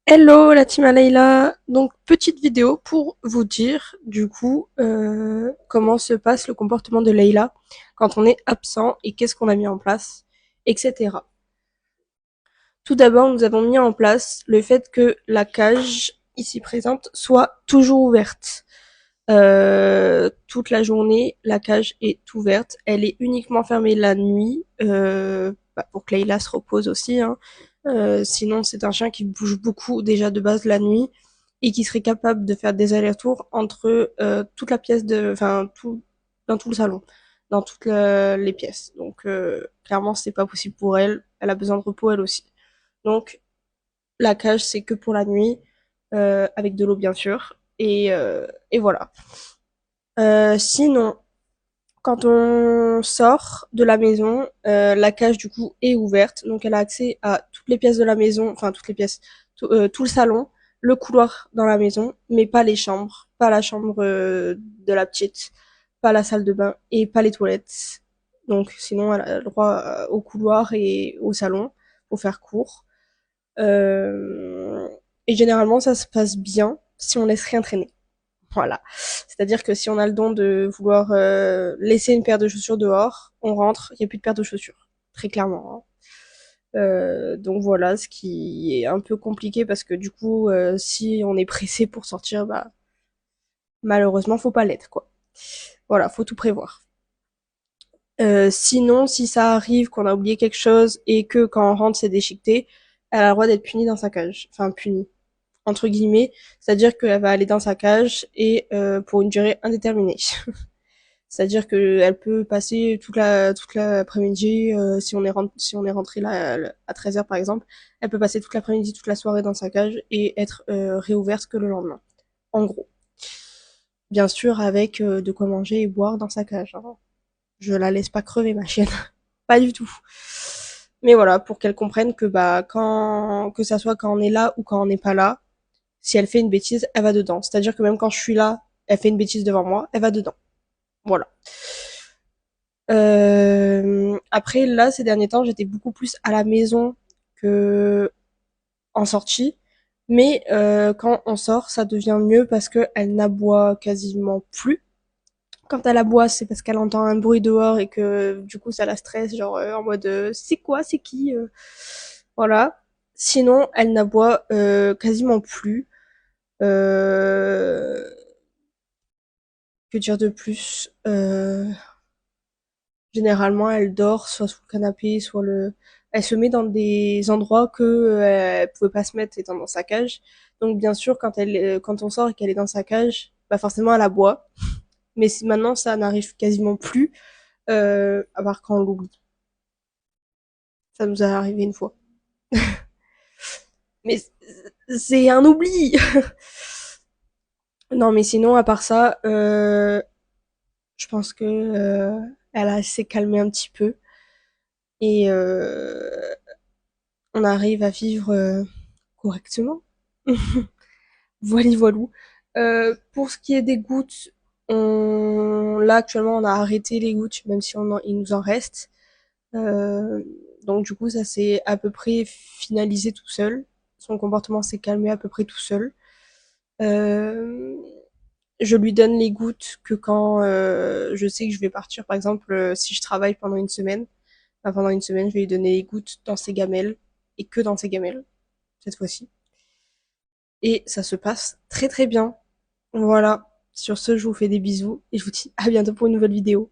Hello la team Alayla, donc petite vidéo pour vous dire du coup comment se passe le comportement de Layla quand on est absent et qu'est-ce qu'on a mis en place, etc. Tout d'abord nous avons mis en place le fait que la cage ici présente soit toujours ouverte. Toute la journée la cage est ouverte, elle est uniquement fermée la nuit pour que Layla se repose aussi, hein. Sinon, c'est un chien qui bouge beaucoup déjà de base la nuit et qui serait capable de faire des allers-retours entre toute la pièce enfin dans tout le salon, dans toutes les pièces. Donc clairement, c'est pas possible pour elle. Elle a besoin de repos elle aussi. Donc la cage, c'est que pour la nuit, avec de l'eau bien sûr. Et voilà. Sinon, quand on sort de la maison, la cage du coup est ouverte, donc elle a accès à toutes les pièces de la maison, enfin toutes les pièces, tout le salon, le couloir dans la maison, mais pas les chambres, pas la chambre de la petite, pas la salle de bain et pas les toilettes. Donc sinon elle a le droit au couloir et au salon pour faire court. Euh, et généralement ça se passe bien si on laisse rien traîner. Voilà. C'est-à-dire que si on a le don de vouloir laisser une paire de chaussures dehors, on rentre, il n'y a plus de paire de chaussures. Très clairement, hein. Donc voilà, ce qui est un peu compliqué parce que du coup, si on est pressé pour sortir, bah malheureusement, faut pas l'être, quoi. Voilà, faut tout prévoir. Sinon, si ça arrive qu'on a oublié quelque chose et que quand on rentre c'est déchiqueté, elle a le droit d'être punie dans sa cage. Enfin, punie entre guillemets, c'est-à-dire qu'elle va aller dans sa cage et pour une durée indéterminée. C'est-à-dire qu'elle peut passer toute l'après-midi, si on est rentré là à 13h par exemple, elle peut passer toute l'après-midi, toute la soirée dans sa cage et être réouverte que le lendemain. En gros. Bien sûr avec de quoi manger et boire dans sa cage, hein. Je la laisse pas crever ma chienne. Pas du tout. Mais voilà, pour qu'elle comprenne que bah quand que ça soit quand on est là ou quand on n'est pas là, si elle fait une bêtise, elle va dedans. C'est-à-dire que même quand je suis là, elle fait une bêtise devant moi, elle va dedans. Voilà. Après, là, ces derniers temps, j'étais beaucoup plus à la maison que en sortie. Mais quand on sort, ça devient mieux parce qu'elle n'aboie quasiment plus. Quand elle aboie, c'est parce qu'elle entend un bruit dehors et que du coup, ça la stresse, genre en mode c'est quoi, c'est qui Voilà. Sinon, elle n'aboie quasiment plus. Euh... Que dire de plus Généralement, elle dort soit sous le canapé, soit le. Elle se met dans des endroits que elle pouvait pas se mettre étant dans sa cage. Donc bien sûr, quand on sort et qu'elle est dans sa cage, bah forcément elle aboie. Mais si maintenant ça n'arrive quasiment plus, à part quand on l'oublie. Ça nous est arrivé une fois. Mais c'est un oubli. Non, mais sinon à part ça, je pense que elle a assez calmé un petit peu et on arrive à vivre correctement. Voilà, voilou. Pour ce qui est des gouttes, là actuellement on a arrêté les gouttes, même si il nous en reste. Euh, donc du coup ça s'est à peu près finalisé tout seul. Son comportement s'est calmé à peu près tout seul. Euh, je lui donne les gouttes que quand je sais que je vais partir. Par exemple, si je travaille pendant une semaine, enfin, pendant une semaine, je vais lui donner les gouttes dans ses gamelles et que dans ses gamelles cette fois-ci. Et ça se passe très très bien. Voilà. Sur ce, je vous fais des bisous et je vous dis à bientôt pour une nouvelle vidéo.